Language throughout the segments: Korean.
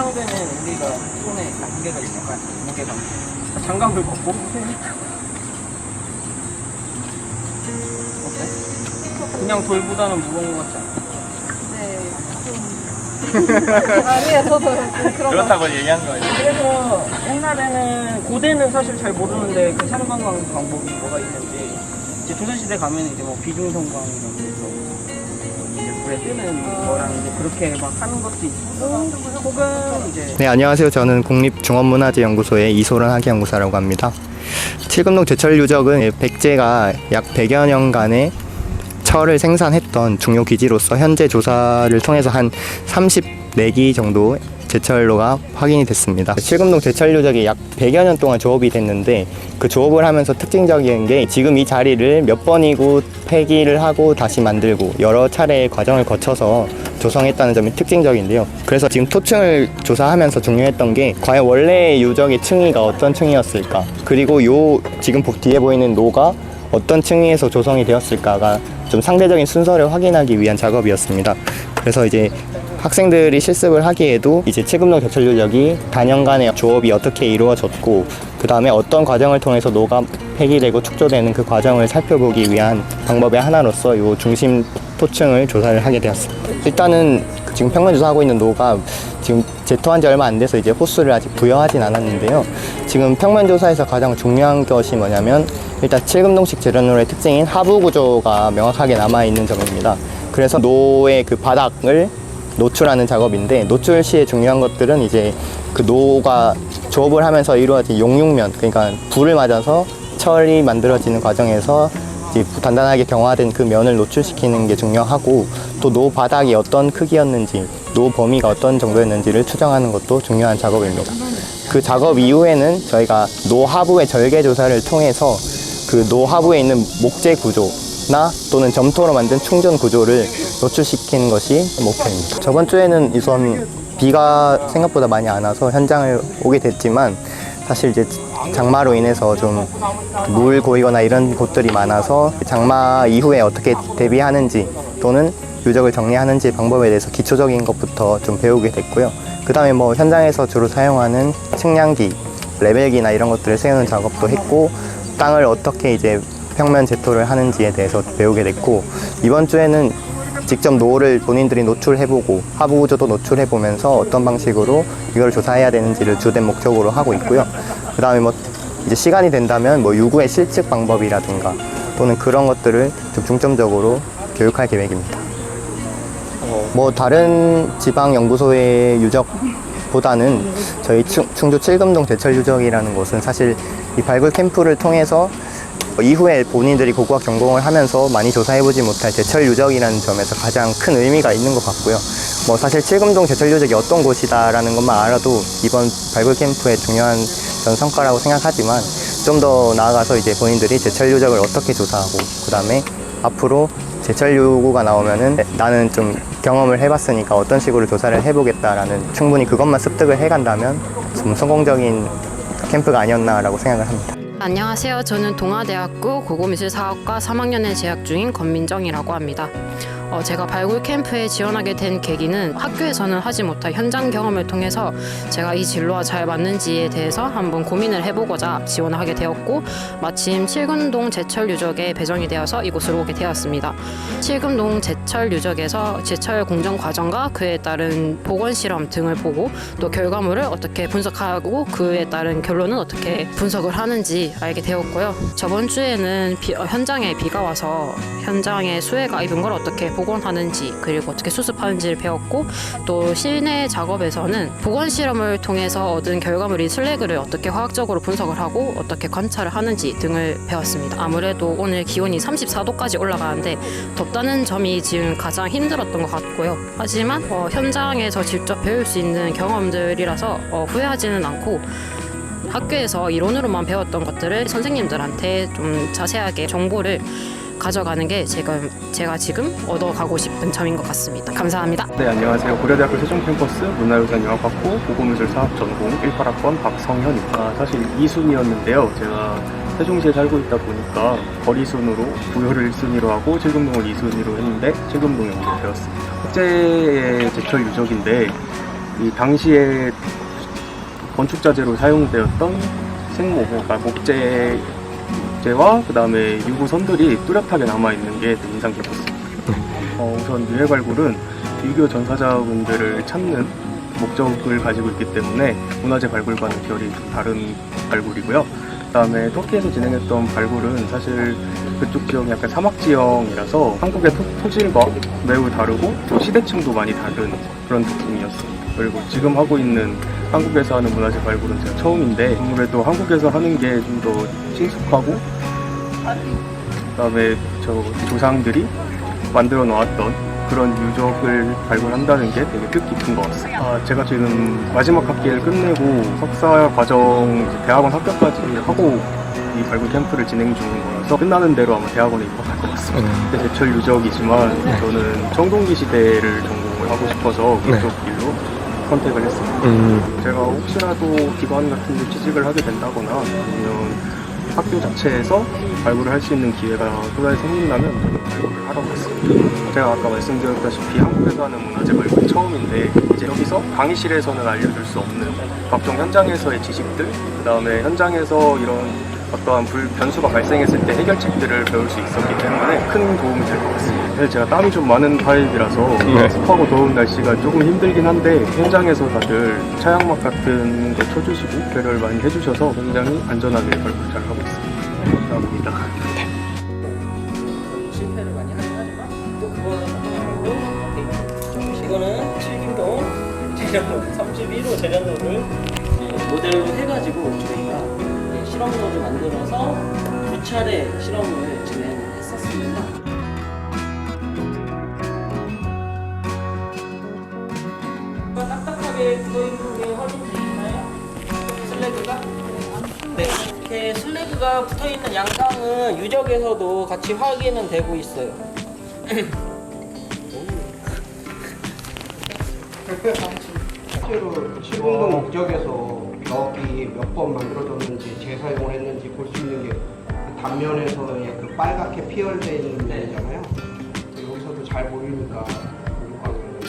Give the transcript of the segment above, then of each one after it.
해당되는 우리가 손에 무게가 있으니까 무게가 장갑을 벗고 어때? 그냥 돌보다는 무거운 것 같지 않아? 아니에요, 저도 그런 그렇다고 얘기한 거예요. 그래서 옛날에는 고대는 사실 잘 모르는데 그 삼관광 방법이 뭐가 있는지 이제 조선시대 가면 이제 뭐 비중성광이라고 해서 이제 물에 뜨는 거랑 이제 그렇게 막 하는 것도 있고 혹은 이제 네, 안녕하세요. 저는 국립종합문화재연구소의 이소런 학예연구사라고 합니다. 칠금동 제철 유적은 백제가 약 100여 년간의 철을 생산했던 중요 기지로서 현재 조사를 통해서 한 34기 정도 제철로가 확인이 됐습니다. 칠금동 제철 유적이 약 100여 년 동안 조업이 됐는데 그 조업을 하면서 특징적인 게 지금 이 자리를 몇 번이고 폐기를 하고 다시 만들고 여러 차례의 과정을 거쳐서 조성했다는 점이 특징적인데요. 그래서 지금 토층을 조사하면서 중요했던 게 과연 원래 유적의 층위가 어떤 층이었을까, 그리고 요 지금 뒤에 보이는 노가 어떤 층위에서 조성이 되었을까가 좀 상대적인 순서를 확인하기 위한 작업이었습니다. 그래서 이제 학생들이 실습을 하기에도 이제 칠금동 제철 유적이 단연간의 조업이 어떻게 이루어졌고 그 다음에 어떤 과정을 통해서 노가 폐기되고 축조되는 그 과정을 살펴보기 위한 방법의 하나로서 이 중심 토층을 조사를 하게 되었습니다. 일단은 지금 평면 조사하고 있는 노가 지금 제토한 지 얼마 안 돼서 이제 호수를 아직 부여하진 않았는데요. 지금 평면 조사에서 가장 중요한 것이 뭐냐면 일단 칠금동식 재련로의 특징인 하부 구조가 명확하게 남아있는 점입니다. 그래서 노의 그 바닥을 노출하는 작업인데, 노출 시에 중요한 것들은 이제 그 노가 조업을 하면서 이루어진 용육면, 그러니까 불을 맞아서 철이 만들어지는 과정에서 이제 단단하게 경화된 그 면을 노출시키는 게 중요하고, 또 노 바닥이 어떤 크기였는지, 노 범위가 어떤 정도였는지를 추정하는 것도 중요한 작업입니다. 그 작업 이후에는 저희가 노 하부의 절개 조사를 통해서 그 노 하부에 있는 목재 구조나 또는 점토로 만든 충전 구조를 노출시키는 것이 목표입니다. 저번 주에는 우선 비가 생각보다 많이 안 와서 현장을 오게 됐지만, 사실 이제 장마로 인해서 좀 물 고이거나 이런 곳들이 많아서 장마 이후에 어떻게 대비하는지 또는 유적을 정리하는지 방법에 대해서 기초적인 것부터 좀 배우게 됐고요. 그 다음에 뭐 현장에서 주로 사용하는 측량기, 레벨기나 이런 것들을 세우는 작업도 했고, 땅을 어떻게 이제 평면 제토를 하는지에 대해서 배우게 됐고, 이번 주에는 직접 노를 본인들이 노출해보고 하부 구조도 노출해보면서 어떤 방식으로 이걸 조사해야 되는지를 주된 목적으로 하고 있고요. 그 다음에 뭐 이제 시간이 된다면 뭐 유구의 실측 방법이라든가 또는 그런 것들을 좀 중점적으로 교육할 계획입니다. 뭐 다른 지방 연구소의 유적보다는 저희 충주 칠금동 제철 유적이라는 곳은 사실 이 발굴 캠프를 통해서 이후에 본인들이 고고학 전공을 하면서 많이 조사해보지 못할 제철 유적이라는 점에서 가장 큰 의미가 있는 것 같고요. 뭐 사실 칠금동 제철 유적이 어떤 곳이다라는 것만 알아도 이번 발굴 캠프의 중요한 전 성과라고 생각하지만, 좀 더 나아가서 이제 본인들이 제철 유적을 어떻게 조사하고 그 다음에 앞으로 제철 유구가 나오면은 나는 좀 경험을 해봤으니까 어떤 식으로 조사를 해보겠다라는, 충분히 그것만 습득을 해간다면 좀 성공적인 캠프가 아니었나라고 생각을 합니다. 안녕하세요. 저는 동아대학교 고고미술사학과 3학년에 재학 중인 권민정이라고 합니다. 제가 발굴 캠프에 지원하게 된 계기는 학교에서는 하지 못할 현장 경험을 통해서 제가 이 진로와 잘 맞는지에 대해서 한번 고민을 해보고자 지원을 하게 되었고, 마침 칠금동 제철 유적에 배정이 되어서 이곳으로 오게 되었습니다. 칠금동 제철 유적에서 제철 공정 과정과 그에 따른 복원 실험 등을 보고 또 결과물을 어떻게 분석하고 그에 따른 결론은 어떻게 분석을 하는지 알게 되었고요. 저번 주에는 현장에 비가 와서 현장에 수해가 입은 걸 어떻게 복원하는지 그리고 어떻게 수습하는지를 배웠고, 또 실내 작업에서는 복원 실험을 통해서 얻은 결과물인 슬래그를 어떻게 화학적으로 분석을 하고 어떻게 관찰을 하는지 등을 배웠습니다. 아무래도 오늘 기온이 34도까지 올라가는데 덥다는 점이 지금 가장 힘들었던 것 같고요. 하지만 현장에서 직접 배울 수 있는 경험들이라서 후회하지는 않고, 학교에서 이론으로만 배웠던 것들을 선생님들한테 좀 자세하게 정보를 가져가는 게 제가 지금 얻어가고 싶은 점인 것 같습니다. 감사합니다. 네, 안녕하세요. 고려대학교 세종 캠퍼스 문화유산융합학부 고고미술사학 전공 18학번 박성현입니다. 사실 2순위였는데요. 제가 세종시에 살고 있다 보니까 거리순으로 부여를 1순위로 하고 칠금동을 2순위로 했는데 칠금동 연구를 되었습니다. 국제의 제철 유적인데 이 당시에 건축자재로 사용되었던 생모, 그러니까 목재와 그 다음에 유구선들이 뚜렷하게 남아있는 게 되게 인상 깊었습니다. 우선 유해 발굴은 비교 전사자분들을 찾는 목적을 가지고 있기 때문에 문화재 발굴과는 결이 좀 다른 발굴이고요. 그 다음에 터키에서 진행했던 발굴은 사실 그쪽 지역이 약간 사막 지형이라서 한국의 토질과 매우 다르고 또 시대층도 많이 다른 그런 느낌이었습니다. 그리고 지금 하고 있는 한국에서 하는 문화재 발굴은 제가 처음인데 아무래도 한국에서 하는 게 좀 더 친숙하고 그다음에 저 조상들이 만들어 놓았던 그런 유적을 발굴한다는 게 되게 뜻깊은 것 같습니다. 제가 지금 마지막 학기를 끝내고 석사 과정 이제 대학원 합격까지 하고 이 발굴 캠프를 진행 중인 거라서 끝나는 대로 아마 대학원에 입학할 것 같습니다. 제철 유적이지만 저는 청동기 시대를 전공을 하고 싶어서 그쪽 길로 선택을 했습니다. 제가 혹시라도 기관 같은 데 취직을 하게 된다거나 아니면 학교 자체에서 발굴을 할 수 있는 기회가 또다시 생긴다면 저는 발굴을 하라고 했습니다. 제가 아까 말씀드렸다시피 한국에서 하는 문화재 발굴이 처음인데 이제 여기서 강의실에서는 알려줄 수 없는 각종 현장에서의 지식들, 그 다음에 현장에서 이런 어떠한 변수가 발생했을 때 해결책들을 배울 수 있었기 때문에 큰 도움이 될 것 같습니다. 사실 제가 땀이 좀 많은 타입이라서 습하고 더운 날씨가 조금 힘들긴 한데 현장에서 다들 차양막 같은 거 쳐주시고 배려를 많이 해주셔서 굉장히 안전하게 발굴 잘 하고 있습니다. 감사합니다. 실패를 많이 하긴 하지만 또 그거는 이거는 7김동 재련로 31호 재련로를 모델로 해가지고 저희가 실험로를 만들어서 2차례 실험을 진행했었습니다. 딱딱하게 붙어있는 게 확인되시나요? 슬래그가? 네, 이렇게 슬래그가 붙어있는 양상은 유적에서도 같이 확인은 되고 있어요. 실제로 칠공동 목적에서 벽이 몇 번 만들어졌는지 재사용을 했는지 볼 수 있는 게 그 단면에서의 그 빨갛게 피열되어 있는 부분이잖아요. 여기서도 잘 보이니까 보고 가면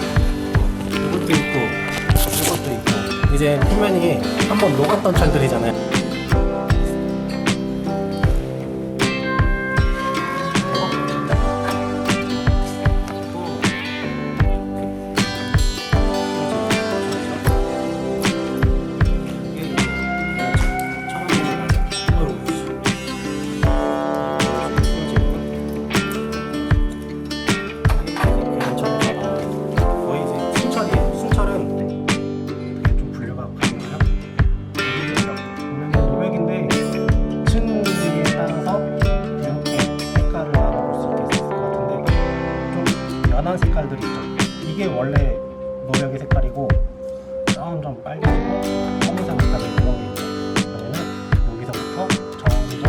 이것도 있고 이것도 있고 이제 표면이 한번 녹았던 철들이잖아요. 거의 이제 순철이에요. 순철은 좀 분류가 가능해요. 보면 노백인데 층지에 따라서 이렇게 색깔을 나눠볼 수 있을 것 같은데 좀 연한 색깔들이 있죠. 이게 원래 노백의 색깔이고 좀 빨개지고 검은색 색깔이 그런 게 있죠. 그러면 여기서부터 점점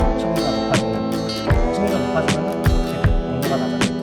층위가 높아지면 이렇게 온도가 낮아져요.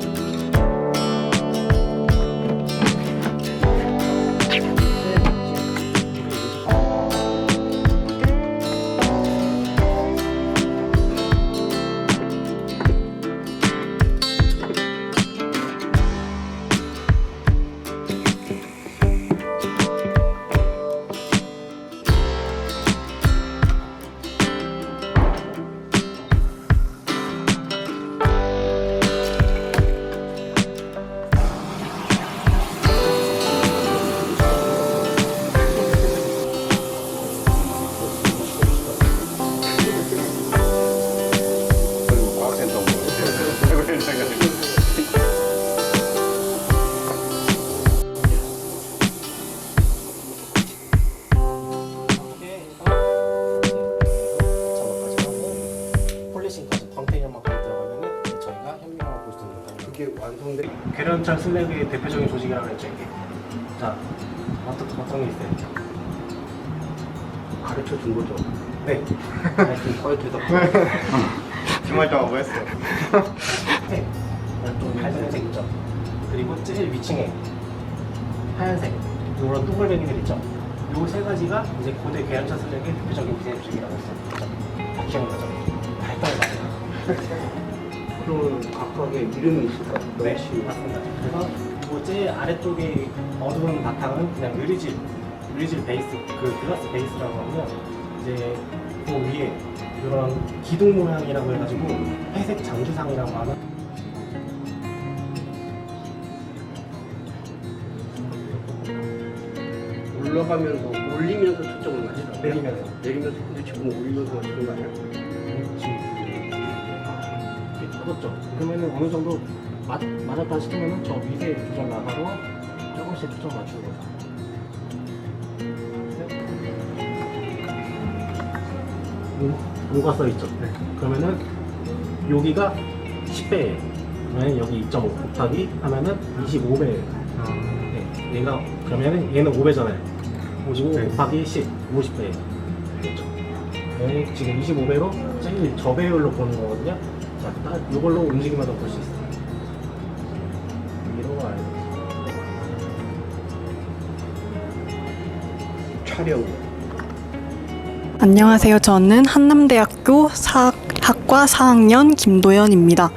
폴리싱까지 컨테이너만큼 들어가면은 저희가 현미경을 볼 수 있는 그게 완성된 계련철 슬래그의 대표적인 조직이라고 했죠 이게. 자 어떤 게 있어요? 가르쳐 준 거죠? 네. 대답. 주말 동안 뭐 했어요? 갈색색 있죠. 그리고 제일 위층에 하얀색 이런 둥글뱅이들 있죠. 요 세 가지가 이제 고대 괴양차 슬랙의 대표적인 기생주식이라고 했어요. 다 기억나죠? 발달을 많이 해요. 그럼 각각의 이름이 있을까요? 네, 맞습니다. 그래서 그 제일 아래쪽에 어두운 바탕은 그냥 유리질 베이스, 그 글라스 베이스라고 하고요. 이제 그 위에 이런 기둥 모양이라고 해가지고 회색 장주상이라고 하는 올라가면서 올리면서 초점을 맞추다. 내리면서. 내리면서 근데 지금 올리면서 맞추는 거 아니야? 이렇게 뻗었죠. 그러면은 어느 정도 맞았다 싶으면은 저 밑에 조절 나가로 조금씩 초점 맞추는 거죠. 요가 써 있죠. 그러면은 여기가 10배예요. 그러면 여기 2.5 곱하기 하면은 25배예요. 네, 얘가 그러면은 얘는 5배잖아요. 55 곱하기 10, 50배예요. 그렇죠. 네, 지금 25배로 제일 저배율로 보는 거거든요. 자, 딱 이걸로 움직이면서 볼 수 있어요. 이런 거 알죠? 촬영. 안녕하세요. 저는 한남대학교 사학과 4학년 김도연입니다.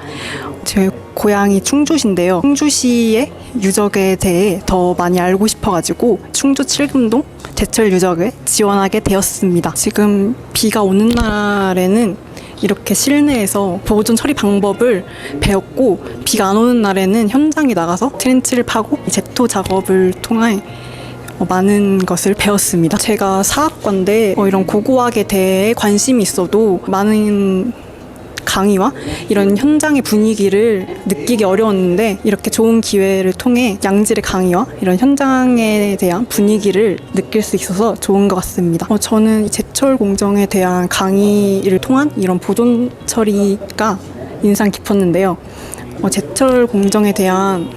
제 고향이 충주시인데요. 충주시의 유적에 대해 더 많이 알고 싶어가지고 충주 칠금동 제철 유적에 지원하게 되었습니다. 지금 비가 오는 날에는 이렇게 실내에서 보존 처리 방법을 배웠고, 비가 안 오는 날에는 현장에 나가서 트렌치를 파고 제토 작업을 통해 많은 것을 배웠습니다. 제가 사학과인데 이런 고고학에 대해 관심이 있어도 많은 강의와 이런 현장의 분위기를 느끼기 어려웠는데, 이렇게 좋은 기회를 통해 양질의 강의와 이런 현장에 대한 분위기를 느낄 수 있어서 좋은 것 같습니다. 저는 제철 공정에 대한 강의를 통한 이런 보존 처리가 인상 깊었는데요. 제철 공정에 대한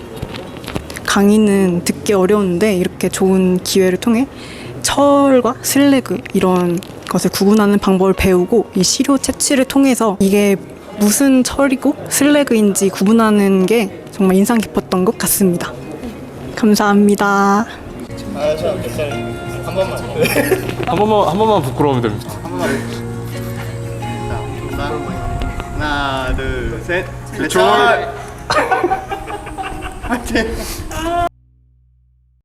강의는 듣기 어려운데 이렇게 좋은 기회를 통해 철과 슬래그 이런 것을 구분하는 방법을 배우고, 이 시료 채취를 통해서 이게 무슨 철이고 슬래그인지 구분하는 게 정말 인상 깊었던 것 같습니다. 감사합니다. 한 번만 부끄러우면 됩니다. 하나, 둘, 셋. 제철! 화이팅!